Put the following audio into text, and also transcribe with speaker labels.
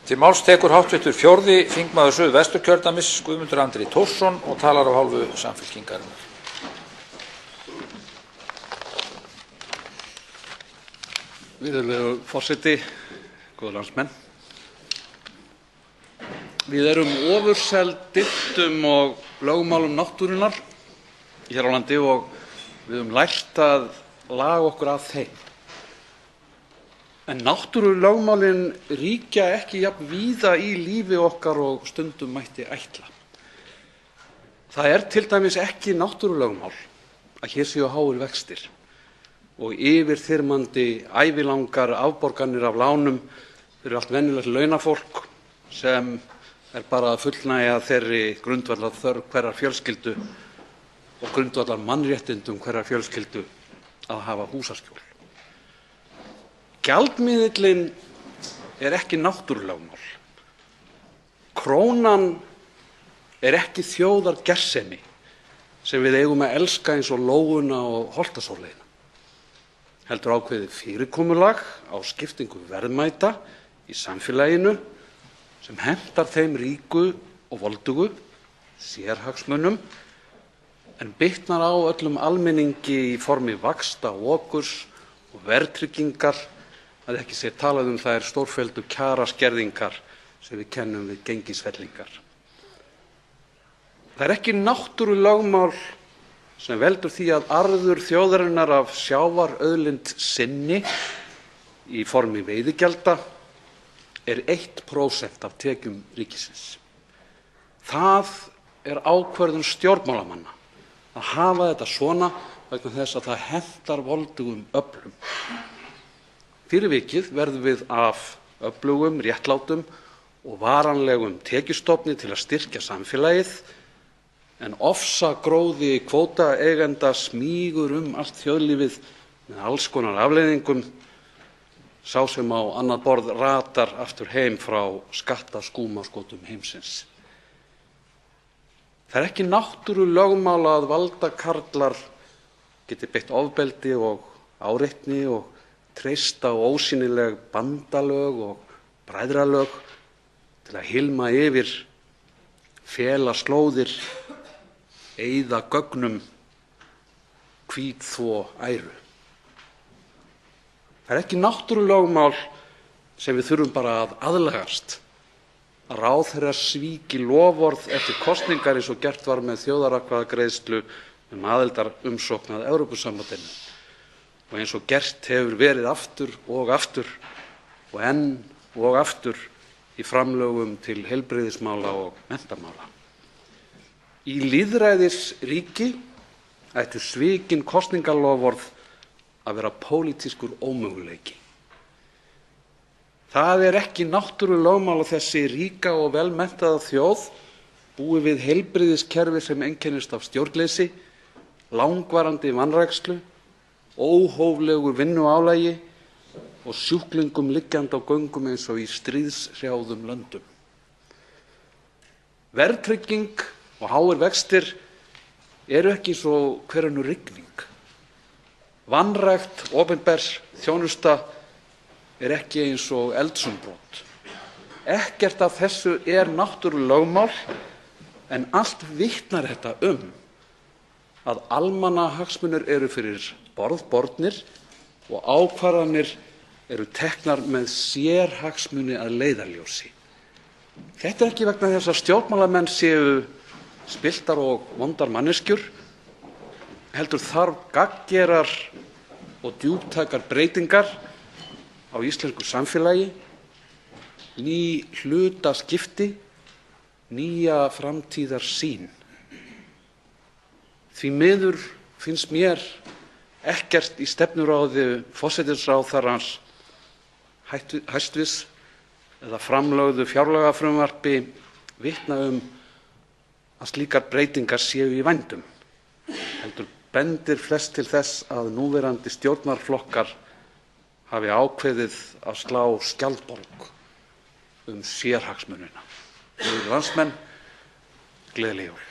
Speaker 1: Til máls tekur hv. 4. þingmaður Suðvesturkjördæmis, Guðmundur Andri Thorsson, og talar af hálfu Samfylkingarinnar.
Speaker 2: Virðulegur forseti, góðir landsmenn. Við erum ofurseld dyntum og lögmálum náttúrunnar hér á landi og við höfum lært að laga okkur að þeim. En náttúrulögmálin ríkja ekki jafn víða í lífi okkar og stundum mætti ætla. Það til dæmis ekki náttúrulögmál að hér séu háir vextir og yfirþyrmandi ævilangar afborganir af lánum fyrir allt venjulegt launafólk sem bara að fullnægja þeirri grundvallarþörf hverrar fjölskyldu og grundvallarmannréttindum hverrar fjölskyldu að hafa húsaskjól. Gjaldmiðillinn ekki náttúrulögmál. Krónan ekki þjóðargersemi sem við eigum að elska eins og lóuna og holtasóleyna. Heldur ákveðið fyrirkomulag á skiptingu verðmæta í samfélaginu sem hentar þeim ríku og voldugu, sérhagsmunum, en bitnar á öllum almenningi í formi vaxta, okurs og verðtryggingar, að ekki sé talað þær stórfelldu kjaraskerðingar sem við kennum við gengisfellingar. Það ekki náttúrulögmál sem veldur því að arður þjóðarinnar af sjávarauðlind sinni í formi veiðigjalda 1% af tekjum ríkisins. Það ákvörðun stjórnmálamanna að hafa þetta svona vegna þess að það hentar voldugum öflum. Fyrir vikið verðum við af öflugum, réttlátum og varanlegum tekjustofni til að styrkja samfélagið, en ofsagróði kvótaeigenda smýgur allt þjóðlífið með alls konar afleiðingum, sá sem á annað borð ratar aftur heim frá skattaskúmaskotum heimsins. Það ekki náttúrulögmál að valdakarlar geti beitt ofbeldi og áreitni og treysta á ósýnileg bandalög og bræðralög til að hylma yfir, fela slóðir, eyða gögnum, hvítþvo æru. Það ekki náttúrulögmál sem við þurfum bara að aðlagast, að ráðherrar svíki loforð eftir kosningar eins og gert var með þjóðaratkvæðagreiðslu aðildarumsókn að Evrópusambandinu og eins og gert hefur verið aftur og enn og aftur í framlögum til heilbrigðismála og menntamála. Í lýðræðisríki ættu svikin kosningaloforð að vera pólitískur ómöguleiki. Það ekki náttúrulögmál að þessi ríka og velmenntaða þjóð búi við heilbrigðiskerfi sem einkennist af stjórnleysi, langvarandi vanrækslu, óhóflegu vinnuálagi og sjúklingum liggjandi á göngum eins og í stríðshrjáðum löndum. Verðtrygging og háir vextir ekki eins og hver önnur rigning. Vanrækt opinber þjónusta ekki eins og eldsumbrot. Ekkert af þessu náttúrulögmál, en allt vitnar þetta að almannahagsmunir eru fyrir borð bornir og ákvarðanir eru teknar með sérhagsmuni að leiðarljósi. Þetta ekki vegna þess að stjórnmálamenn séu spilltar og vondar manneskjur, heldur þarf gagngerar og djúptækar breytingar á íslensku samfélagi, ný hlutaskipti, nýja framtíðarsýn. Því miður finnst mér ekkert í stefnuráði forsætisráðherrans hæstv. Eða framlögðu fjárlagafrumvarpi vitna að slíkar breytingar séu í vændum, heldur bendir flest til þess að núverandi stjórnarflokkar hafi ákveðið að slá skjaldborg sérhagsmunina. Góðir landsmenn, gleðileg jól.